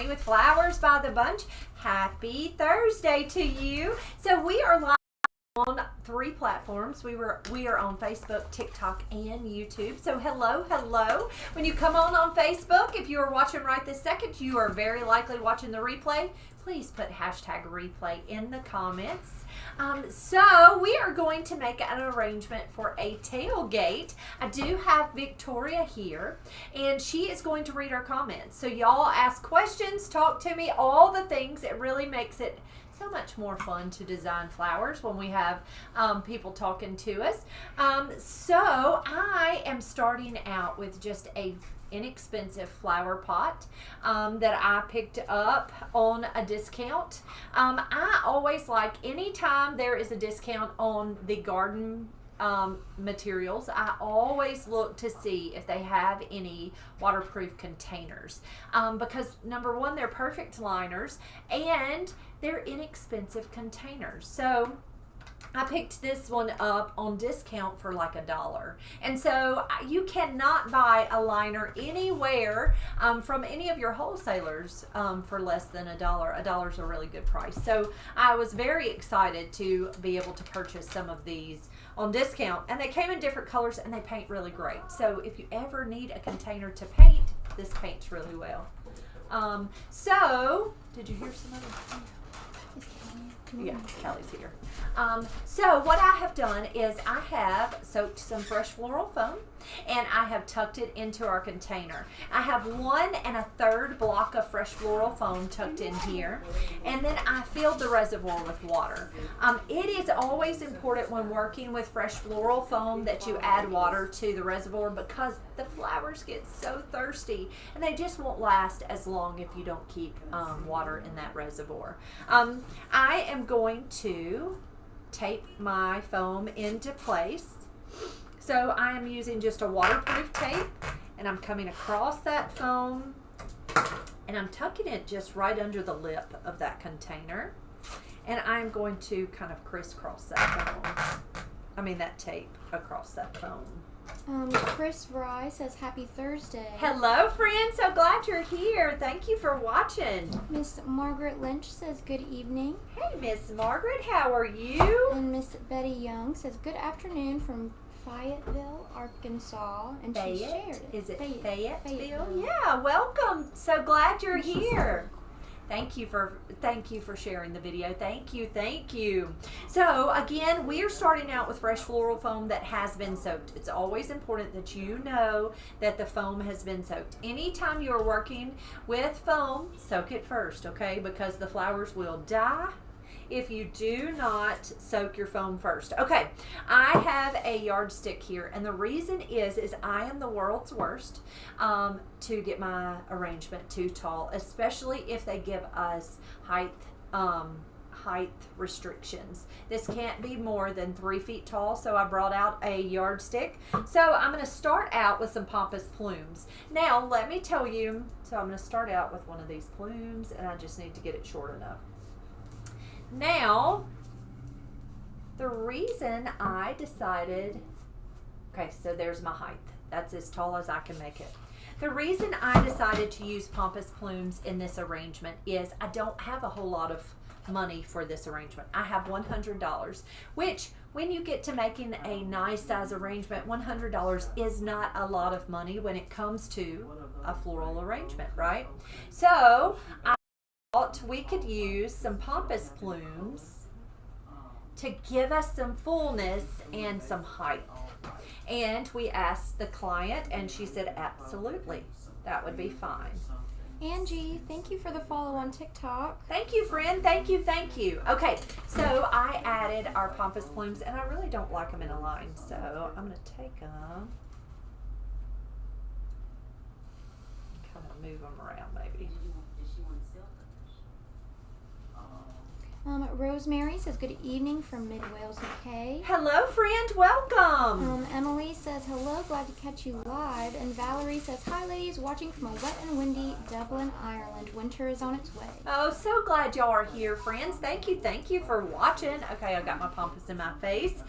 with Flowers by the Bunch. Happy Thursday to you. So we are live on 3 platforms. We are on Facebook, TikTok, and YouTube. So hello. When you come on Facebook, if you are watching right this second, you are very likely watching the replay. Please put hashtag replay in the comments. So we are going to make an arrangement for a tailgate. I do have Victoria here, and she is going to read our comments. So y'all ask questions, talk to me, all the things. It really makes it so much more fun to design flowers when we have people talking to us. So I am starting out with just a inexpensive flower pot that I picked up on a discount. I always like, anytime there is a discount on the garden materials, I always look to see if they have any waterproof containers, because number one, they're perfect liners and they're inexpensive containers. So I picked this one up on discount for like $1. And so you cannot buy a liner anywhere from any of your wholesalers for less than $1. $1 is a really good price. So I was very excited to be able to purchase some of these on discount. And they came in different colors and they paint really great. So if you ever need a container to paint, this paints really well. So, did you hear some other? Yeah, Kelly's here. So what I have done is I have soaked some fresh floral foam and I have tucked it into our container. I have 1 1/3 block of fresh floral foam tucked in here, and then I filled the reservoir with water. It is always important when working with fresh floral foam that you add water to the reservoir, because the flowers get so thirsty and they just won't last as long if you don't keep water in that reservoir. I am going to tape my foam into place. So I am using just a waterproof tape, and I'm coming across that foam and I'm tucking it just right under the lip of that container, and I'm going to kind of crisscross that that tape across that foam. Chris Fry says happy Thursday. Hello friend, so glad you're here. Thank you for watching. Miss Margaret Lynch says good evening. Hey Miss Margaret, how are you? And Miss Betty Young says good afternoon from Fayetteville, Arkansas, and she shared it. Is it Fayetteville? Yeah, welcome. So glad you're here. Thank you for sharing the video. Thank you. So again, we are starting out with fresh floral foam that has been soaked. It's always important that you know that the foam has been soaked. Anytime you are working with foam, soak it first, okay? Because the flowers will die if you do not soak your foam first. Okay, I have a yardstick here, and the reason is I am the world's worst to get my arrangement too tall, especially if they give us height restrictions. This can't be more than 3 feet tall, so I brought out a yardstick. So I'm going to start out with some pampas plumes. Now let me tell you, so I'm going to start out with one of these plumes, and I just need to get it short enough. Now, the reason I decided, okay, so there's my height. That's as tall as I can make it. The reason I decided to use pampas plumes in this arrangement is I don't have a whole lot of money for this arrangement. I have $100, which when you get to making a nice size arrangement, $100 is not a lot of money when it comes to a floral arrangement, right? So I thought we could use some pampas plumes to give us some fullness and some height. And we asked the client, and she said absolutely, that would be fine. Angie, thank you for the follow on TikTok. Thank you, friend. Thank you. Okay, so I added our pampas plumes, and I really don't like them in a line, so I'm going to take them, kind of move them around maybe. Rosemary says good evening from Mid Wales, UK. Hello, friend. Welcome. Emily says hello, glad to catch you live. And Valerie says hi, ladies, watching from a wet and windy Dublin, Ireland. Winter is on its way. Oh, so glad y'all are here, friends. Thank you for watching. Okay, I got my pampas in my face.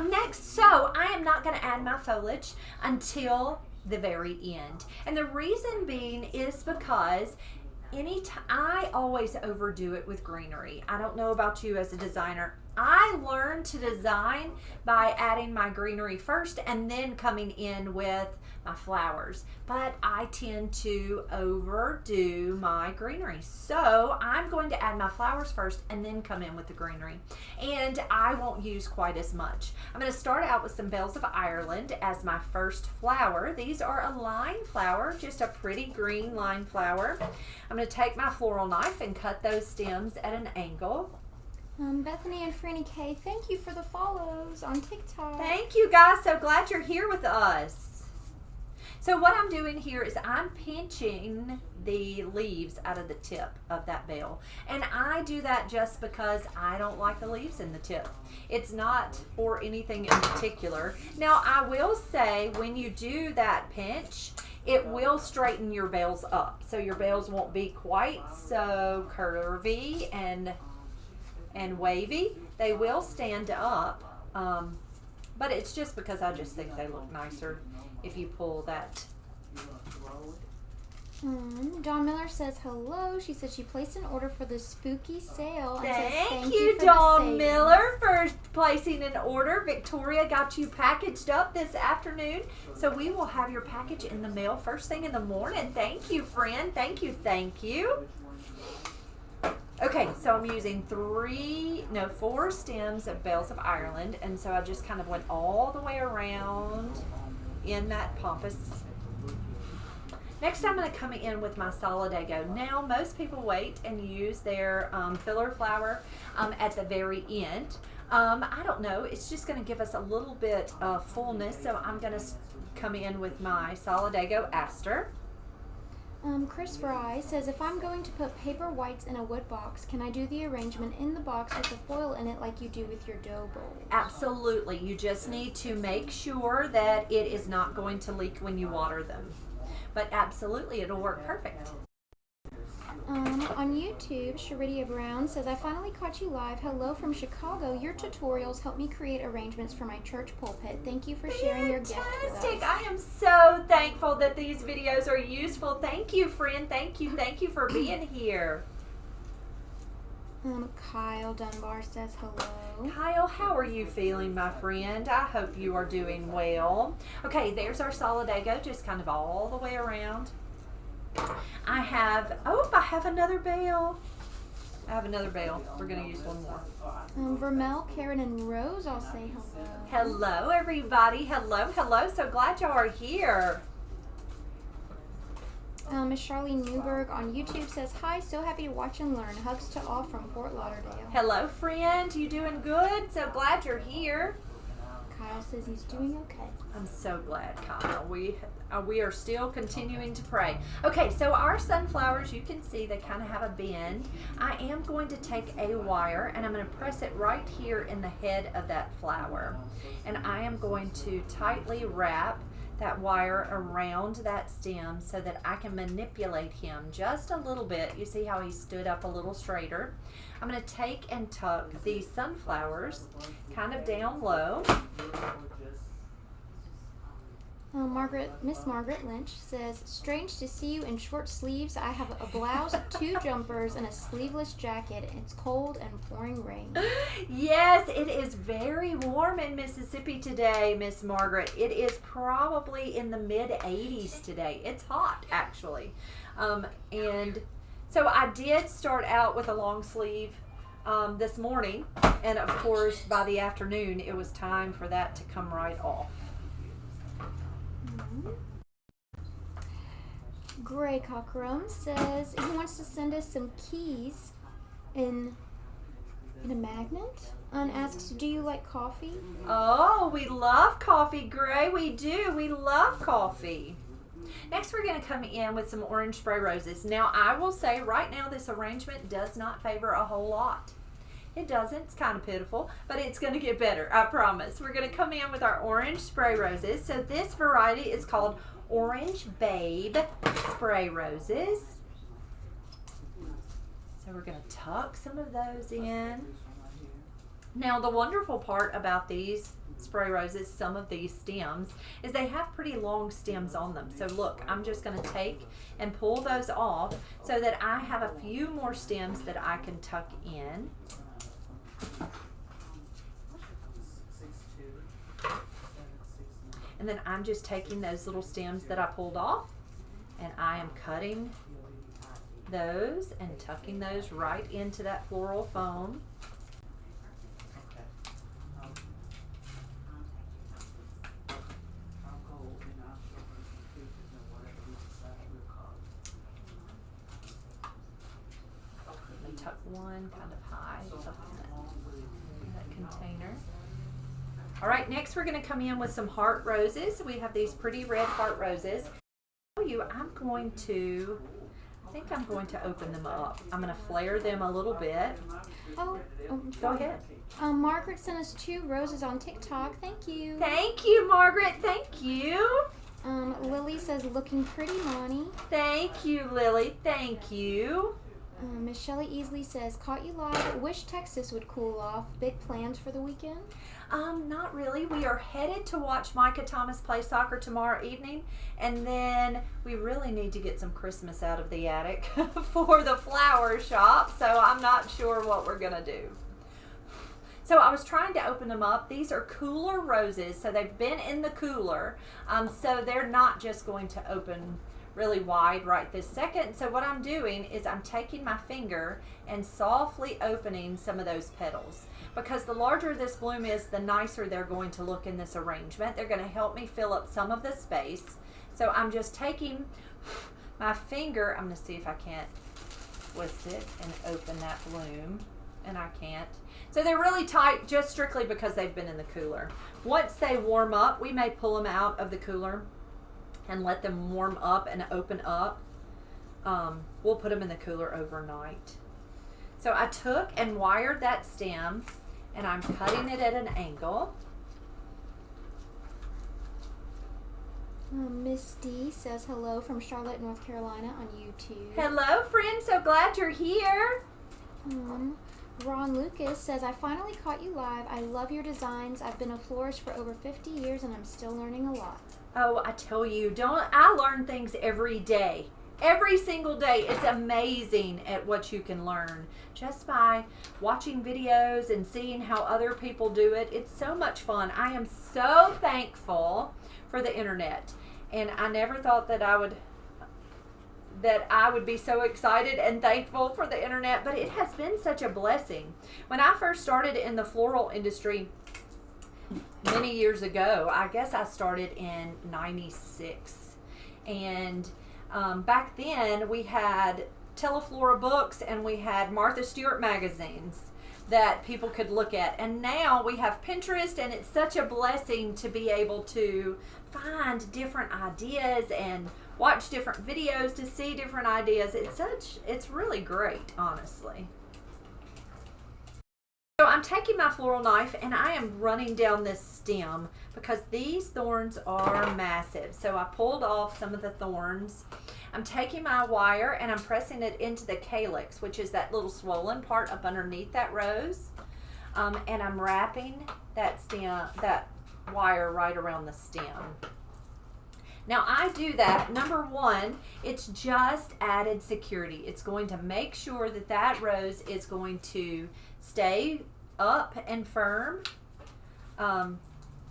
Next, so I am not going to add my foliage until the very end. And the reason being is because I always overdo it with greenery. I don't know about you as a designer. I learned to design by adding my greenery first and then coming in with my flowers. But I tend to overdo my greenery. So I'm going to add my flowers first and then come in with the greenery. And I won't use quite as much. I'm going to start out with some Bells of Ireland as my first flower. These are a line flower, just a pretty green line flower. I'm going to take my floral knife and cut those stems at an angle. Bethany and Franny K, thank you for the follows on TikTok. Thank you guys. So glad you're here with us. So what I'm doing here is I'm pinching the leaves out of the tip of that bell. And I do that just because I don't like the leaves in the tip. It's not for anything in particular. Now I will say when you do that pinch, it will straighten your bells up. So your bells won't be quite so curvy and wavy. They will stand up, but it's just because I just think they look nicer if you pull that. Dawn Miller says hello. She said she placed an order for the spooky sale. And Thank you, Dawn Miller, for placing an order. Victoria got you packaged up this afternoon, so we will have your package in the mail first thing in the morning. Thank you, friend. Thank you. Thank you. Okay, so I'm using 4 stems of Bells of Ireland, and so I just kind of went all the way around in that pompous. Next I'm going to come in with my Solidago. Now most people wait and use their filler flower at the very end. I don't know, it's just going to give us a little bit of fullness, so I'm going to come in with my Solidago Aster. Chris Fry says, if I'm going to put paper whites in a wood box, can I do the arrangement in the box with the foil in it like you do with your dough bowl? Absolutely. You just need to make sure that it is not going to leak when you water them. But absolutely, it'll work perfect. On YouTube, Sharidia Brown says, I finally caught you live. Hello from Chicago. Your tutorials help me create arrangements for my church pulpit. Thank you for sharing your gift with us. I am so thankful that these videos are useful. Thank you, friend. Thank you. Thank you for being here. Kyle Dunbar says hello. Kyle, how are you feeling, my friend? I hope you are doing well. Okay, there's our Solidago, just kind of all the way around. I have another bell. I have another bell. We're going to use one more. Vermel, Karen, and Rose all say hello. Hello, everybody. Hello, hello. So glad y'all are here. Miss Charlene Newberg on YouTube says, hi, so happy to watch and learn. Hugs to all from Fort Lauderdale. Hello, friend. You doing good? So glad you're here. Kyle says he's doing okay. I'm so glad, Kyle. We are still continuing to pray. Okay, so our sunflowers, you can see they kind of have a bend. I am going to take a wire and I'm going to press it right here in the head of that flower. And I am going to tightly wrap that wire around that stem so that I can manipulate him just a little bit. You see how he stood up a little straighter. I'm going to take and tuck these sunflowers kind of down low. Miss Margaret Lynch says, strange to see you in short sleeves. I have a blouse, 2 jumpers, and a sleeveless jacket. It's cold and pouring rain. Yes, it is very warm in Mississippi today, Miss Margaret. It is probably in the mid-80s today. It's hot, actually. And so I did start out with a long sleeve this morning, and of course by the afternoon it was time for that to come right off. Gray Cockrum says he wants to send us some keys in a magnet and asks, do you like coffee? Oh, we love coffee, Gray. We do. We love coffee. Next, we're going to come in with some orange spray roses. Now, I will say right now this arrangement does not favor a whole lot. It doesn't. It's kind of pitiful, but it's going to get better, I promise. We're going to come in with our orange spray roses. So this variety is called Orange Babe Spray Roses. So we're going to tuck some of those in. Now, the wonderful part about these spray roses, some of these stems, is they have pretty long stems on them. So look, I'm just going to take and pull those off so that I have a few more stems that I can tuck in. And then I'm just taking those little stems that I pulled off, and I am cutting those and tucking those right into that floral foam. Let me tuck one kind of high up in that container. All right, next we're going to come in with some heart roses. We have these pretty red heart roses. I think I'm going to open them up. I'm going to flare them a little bit. Go ahead. Margaret sent us 2 roses on TikTok. Thank you. Thank you, Margaret. Thank you. Lily says, looking pretty, Monty. Thank you, Lily. Thank you. Miss Shelley Easley says, caught you live. Wish Texas would cool off. Big plans for the weekend? Not really. We are headed to watch Micah Thomas play soccer tomorrow evening, and then we really need to get some Christmas out of the attic for the flower shop, so I'm not sure what we're going to do. So I was trying to open them up. These are cooler roses, so they've been in the cooler, so they're not just going to open really wide right this second. So what I'm doing is I'm taking my finger and softly opening some of those petals, because the larger this bloom is, the nicer they're going to look in this arrangement. They're going to help me fill up some of the space. So I'm just taking my finger, I'm going to see if I can't twist it and open that bloom, and I can't. So they're really tight just strictly because they've been in the cooler. Once they warm up, we may pull them out of the cooler and let them warm up and open up. We'll put them in the cooler overnight. So I took and wired that stem, and I'm cutting it at an angle. Miss D says hello from Charlotte, North Carolina on YouTube. Hello, friend. So glad you're here. Ron Lucas says, I finally caught you live. I love your designs. I've been a florist for over 50 years, and I'm still learning a lot. Oh, I tell you, I learn things every day. Every single day. It's amazing at what you can learn just by watching videos and seeing how other people do it. It's so much fun. I am so thankful for the internet, and I never thought that I would be so excited and thankful for the internet, but it has been such a blessing. When I first started in the floral industry many years ago, I guess I started in '96, and back then we had Teleflora books and we had Martha Stewart magazines that people could look at, and now we have Pinterest, and it's such a blessing to be able to find different ideas and watch different videos to see different ideas. It's really great, honestly. So I'm taking my floral knife and I am running down this stem because these thorns are massive. So I pulled off some of the thorns. I'm taking my wire and I'm pressing it into the calyx, which is that little swollen part up underneath that rose. And I'm wrapping that wire right around the stem. Now I do that, number one, it's just added security. It's going to make sure that that rose is going to stay up and firm, and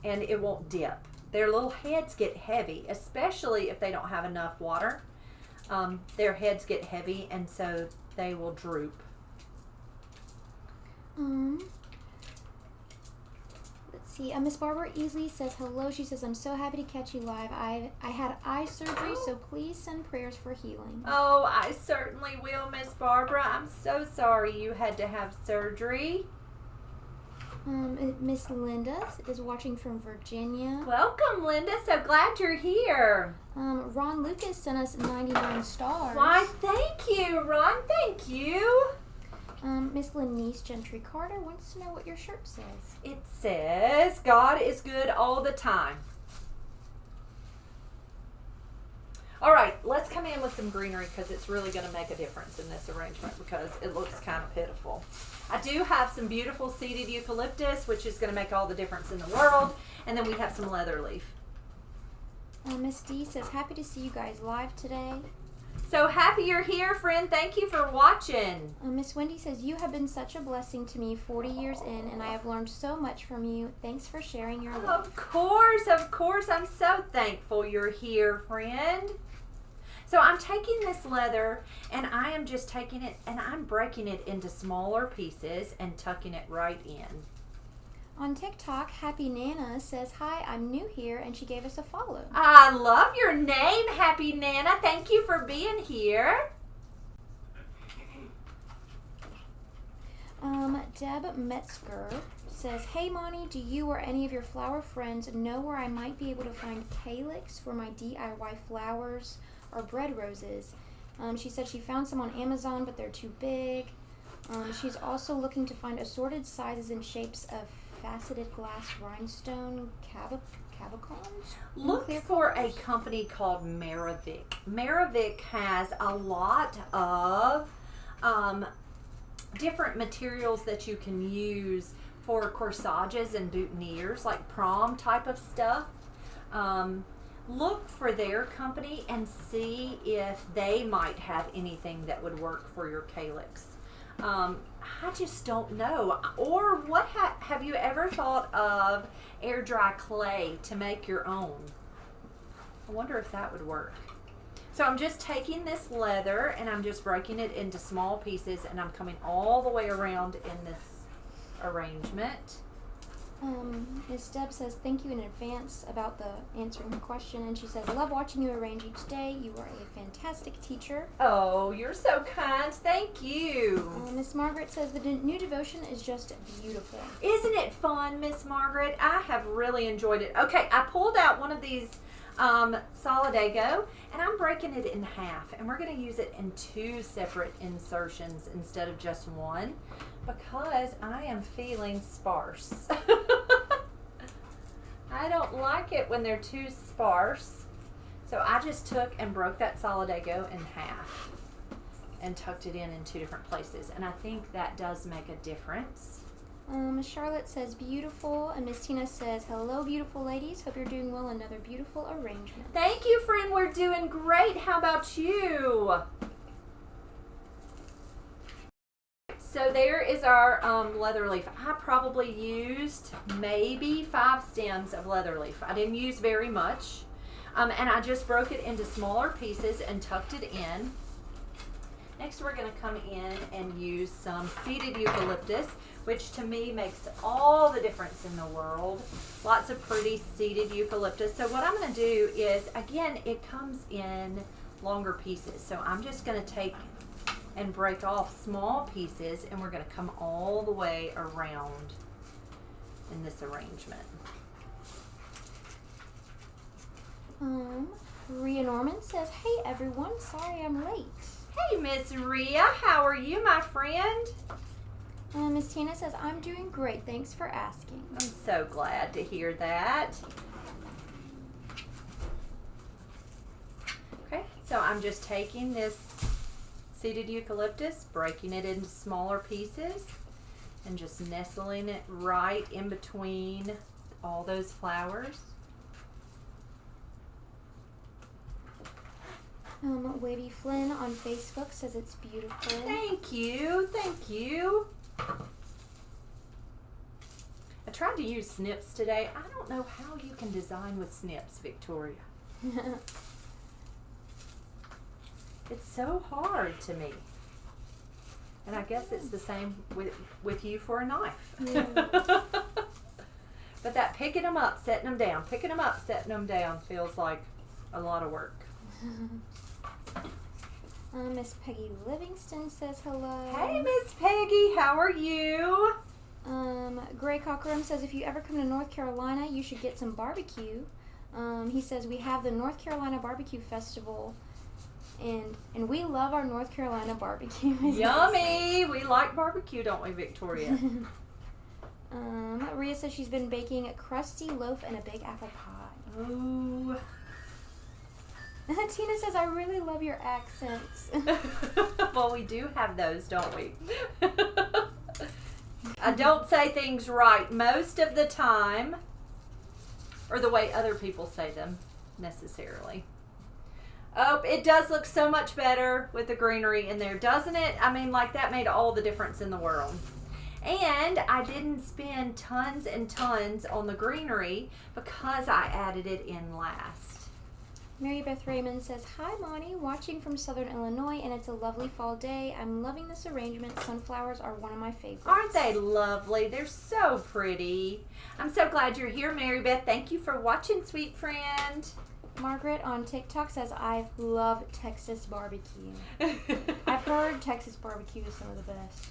it won't dip. Their little heads get heavy, especially if they don't have enough water. Their heads get heavy, and so they will droop. Let's see. Miss Barbara Easley says hello. She says, I'm so happy to catch you live. I had eye surgery, so please send prayers for healing. Oh, I certainly will, Miss Barbara. I'm so sorry you had to have surgery. Miss Linda is watching from Virginia. Welcome, Linda. So glad you're here. Ron Lucas sent us 99 stars. Why, thank you, Ron. Thank you. Miss Lenice Gentry Carter wants to know what your shirt says. It says, God is good all the time. All right, let's come in with some greenery because it's really going to make a difference in this arrangement because it looks kind of pitiful. I do have some beautiful seeded eucalyptus, which is going to make all the difference in the world. And then we have some leather leaf. Miss D says, happy to see you guys live today. So happy you're here, friend. Thank you for watching. Miss Wendy says, you have been such a blessing to me 40 years in, and I have learned so much from you. Thanks for sharing your love. Of course. I'm so thankful you're here, friend. So I'm taking this leather and I am just taking it and I'm breaking it into smaller pieces and tucking it right in. On TikTok, Happy Nana says, hi, I'm new here, and she gave us a follow. I love your name, Happy Nana. Thank you for being here. Deb Metzger says, hey, Monty, do you or any of your flower friends know where I might be able to find calyx for my DIY flowers or bread roses? She said she found some on Amazon, but they're too big. She's also looking to find assorted sizes and shapes of faceted glass rhinestone cavicons. Look for a company called Maravic. Maravic has a lot of different materials that you can use for corsages and boutonnieres, like prom type of stuff. Look for their company and see if they might have anything that would work for your calyx. I just don't know. Or what have you ever thought of air dry clay to make your own? I wonder if that would work. So I'm just taking this leather and I'm just breaking it into small pieces and I'm coming all the way around in this arrangement. Miss Deb says, thank you in advance about the answering her question, and she says, love watching you arrange each day. You are a fantastic teacher. Oh, you're so kind. Thank you. Miss Margaret says, the new devotion is just beautiful. Isn't it fun, Miss Margaret? I have really enjoyed it. Okay, I pulled out one of these Solidago, and I'm breaking it in half, and we're going to use it in 2 separate insertions instead of just one, because I am feeling sparse. I don't like it when they're too sparse. So I just took and broke that Solidago in half and tucked it in 2 different places. And I think that does make a difference. Miss Charlotte says beautiful, and Miss Tina says, hello beautiful ladies. Hope you're doing well. Another beautiful arrangement. Thank you, friend. We're doing great. How about you? So there is our leather leaf. I probably used maybe 5 stems of leather leaf. I didn't use very much. And I just broke it into smaller pieces and tucked it in. Next we're going to come in and use some seeded eucalyptus, which to me makes all the difference in the world. Lots of pretty seeded eucalyptus. So what I'm going to do is, again, it comes in longer pieces. So I'm just going to take and break off small pieces, and we're going to come all the way around in this arrangement. Rhea Norman says, hey everyone, sorry I'm late. Hey Miss Rhea, how are you, my friend? Miss Tina says, I'm doing great, thanks for asking. I'm so glad to hear that. Okay, so I'm just taking this seeded eucalyptus, breaking it into smaller pieces, and just nestling it right in between all those flowers. Wavy Flynn on Facebook says it's beautiful. Thank you, thank you. I tried to use snips today. I don't know how you can design with snips, Victoria. It's so hard to me. And I guess it's the same with you for a knife. Yeah. But that picking them up, setting them down, picking them up, setting them down feels like a lot of work. Miss Peggy Livingston says hello. Hey, Miss Peggy, how are you? Gray Cockrum says if you ever come to North Carolina, you should get some barbecue. He says we have the North Carolina Barbecue Festival, and we love our North Carolina barbecue. Yummy! We like barbecue, don't we, Victoria? Rhea says she's been baking a crusty loaf and a big apple pie. Ooh. Tina says, I really love your accents. Well, we do have those, don't we? I don't say things right most of the time, or the way other people say them necessarily. Oh, it does look so much better with the greenery in there, doesn't it? I mean, like, that made all the difference in the world. And I didn't spend tons and tons on the greenery because I added it in last. Mary Beth Raymond says, hi, Monty, watching from Southern Illinois, and it's a lovely fall day. I'm loving this arrangement. Sunflowers are one of my favorites. Aren't they lovely? They're so pretty. I'm so glad you're here, Mary Beth. Thank you for watching, sweet friend. Margaret on TikTok says, I love Texas barbecue. I've heard Texas barbecue is some of the best.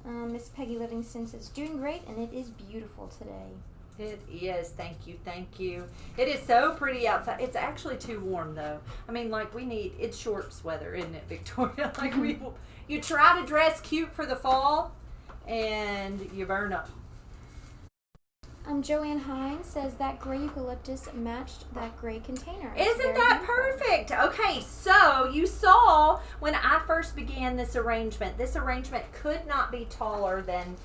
Miss Peggy Livingston says, doing great, and it is beautiful today. It is. Thank you. Thank you. It is so pretty outside. It's actually too warm, though. I mean, like, it's shorts weather, isn't it, Victoria? Like, you try to dress cute for the fall, and you burn up. Joanne Hines says that gray eucalyptus matched that gray container. Isn't that perfect? Okay, so you saw when I first began this arrangement could not be taller than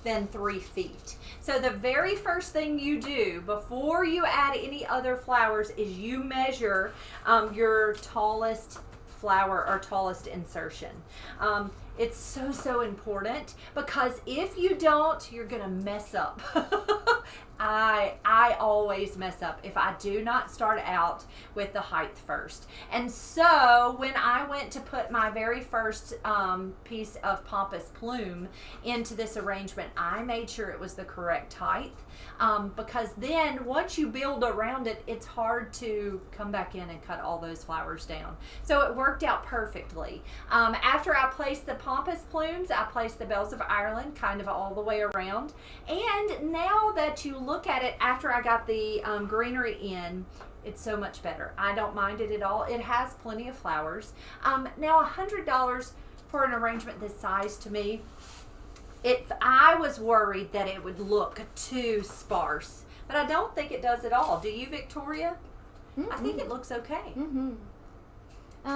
3 feet. So the very first thing you do before you add any other flowers is you measure your tallest flower or tallest insertion. It's so important, because if you don't, you're gonna mess up. I always mess up if I do not start out with the height first. And so when I went to put my very first piece of pampas plume into this arrangement, I made sure it was the correct height, because then once you build around it, it's hard to come back in and cut all those flowers down. So it worked out perfectly. After I placed the pampas plumes, I placed the bells of Ireland kind of all the way around. And now that you look at it after I got the greenery in, it's so much better. I don't mind it at all. It has plenty of flowers. Now $100 for an arrangement this size, to me, I was worried that it would look too sparse, but I don't think it does at all. Do you, Victoria? Mm-hmm. I think it looks okay. Mm-hmm.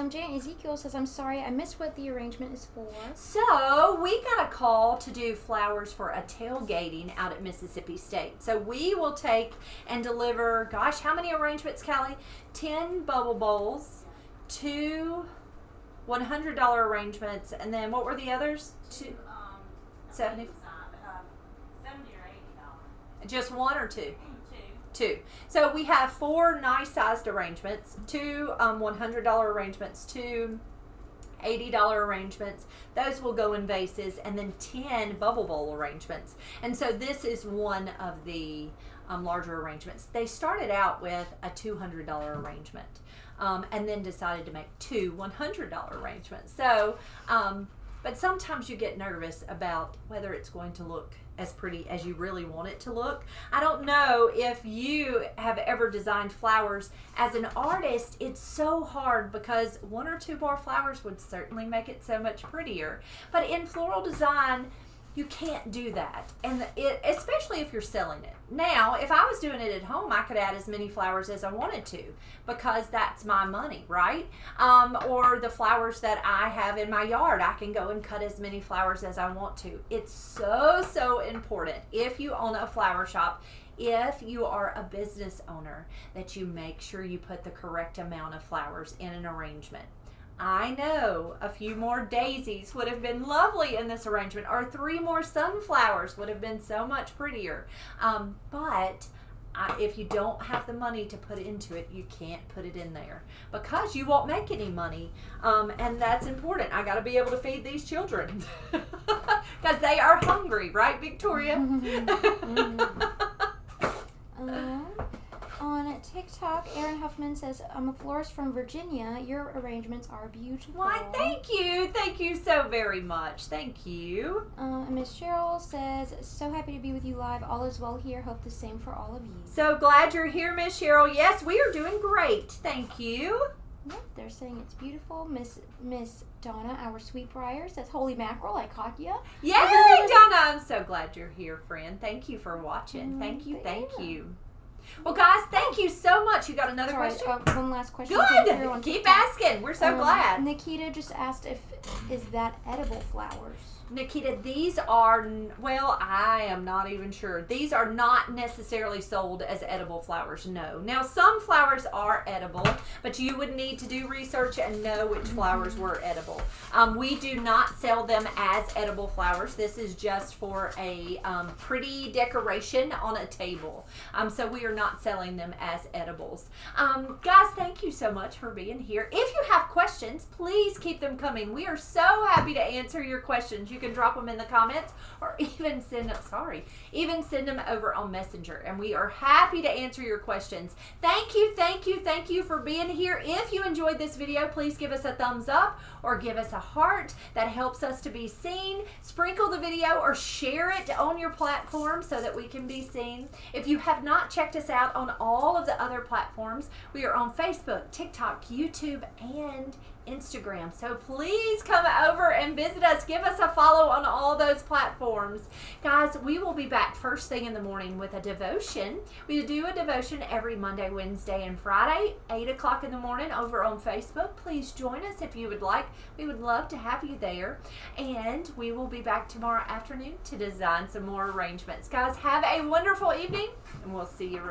Janet Ezekiel says, I'm sorry, I missed what the arrangement is for. So we got a call to do flowers for a tailgating out at Mississippi State. So we will take and deliver, gosh, how many arrangements, Callie? 10 bubble bowls, 2 $100 arrangements, and then what were the others? 70 or $80. Just one or two? Two. So we have 4 nice sized arrangements, 2 $100 arrangements, 2 $80 arrangements. Those will go in vases, and then 10 bubble bowl arrangements. And so this is one of the larger arrangements. They started out with a $200 arrangement, and then decided to make 2 $100 arrangements. So, but sometimes you get nervous about whether it's going to look as pretty as you really want it to look. I don't know if you have ever designed flowers. As an artist, it's so hard because 1 or 2 more flowers would certainly make it so much prettier. But in floral design, you can't do that, and especially if you're selling it. Now, if I was doing it at home, I could add as many flowers as I wanted to, because that's my money, right? Or the flowers that I have in my yard, I can go and cut as many flowers as I want to. It's so important, if you own a flower shop, if you are a business owner, that you make sure you put the correct amount of flowers in an arrangement. I know a few more daisies would have been lovely in this arrangement, or 3 more sunflowers would have been so much prettier. But if you don't have the money to put into it, you can't put it in there, because you won't make any money. And that's important. I got to be able to feed these children because they are hungry, right, Victoria? On TikTok, Erin Huffman says, I'm a florist from Virginia. Your arrangements are beautiful. Why, thank you. Thank you so very much. Thank you. And Miss Cheryl says, so happy to be with you live. All is well here. Hope the same for all of you. So glad you're here, Miss Cheryl. Yes, we are doing great. Thank you. Yep, they're saying it's beautiful. Miss Donna, our sweetbriar, says, holy mackerel, I caught ya. Yay, Donna. I'm so glad you're here, friend. Thank you for watching. Thank you. Yeah. Thank you. Well, guys, thank you so much. You got another Sorry, question? one last question. Thank you, Good. everyone. Keep asking. We're so glad. Nikita just asked is that edible flowers? Nikita, these are, well, I am not even sure. These are not necessarily sold as edible flowers, no. Now, some flowers are edible, but you would need to do research and know which flowers were edible. We do not sell them as edible flowers. This is just for a pretty decoration on a table. So we are not selling them as edibles. Guys, thank you so much for being here. If you have questions, please keep them coming. We are so happy to answer your questions. You can drop them in the comments or even send them over on Messenger, and we are happy to answer your questions. Thank you for being here. If you enjoyed this video, please give us a thumbs up or give us a heart. That helps us to be seen. Sprinkle the video or share it on your platform so that we can be seen. If you have not checked us out on all of the other platforms, we are on Facebook, TikTok, YouTube, and Instagram. So please come over and visit us. Give us a follow on all those platforms. Guys, we will be back first thing in the morning with a devotion. We do a devotion every Monday, Wednesday, and Friday, 8 o'clock in the morning over on Facebook. Please join us if you would like. We would love to have you there. And we will be back tomorrow afternoon to design some more arrangements. Guys, have a wonderful evening, and we'll see you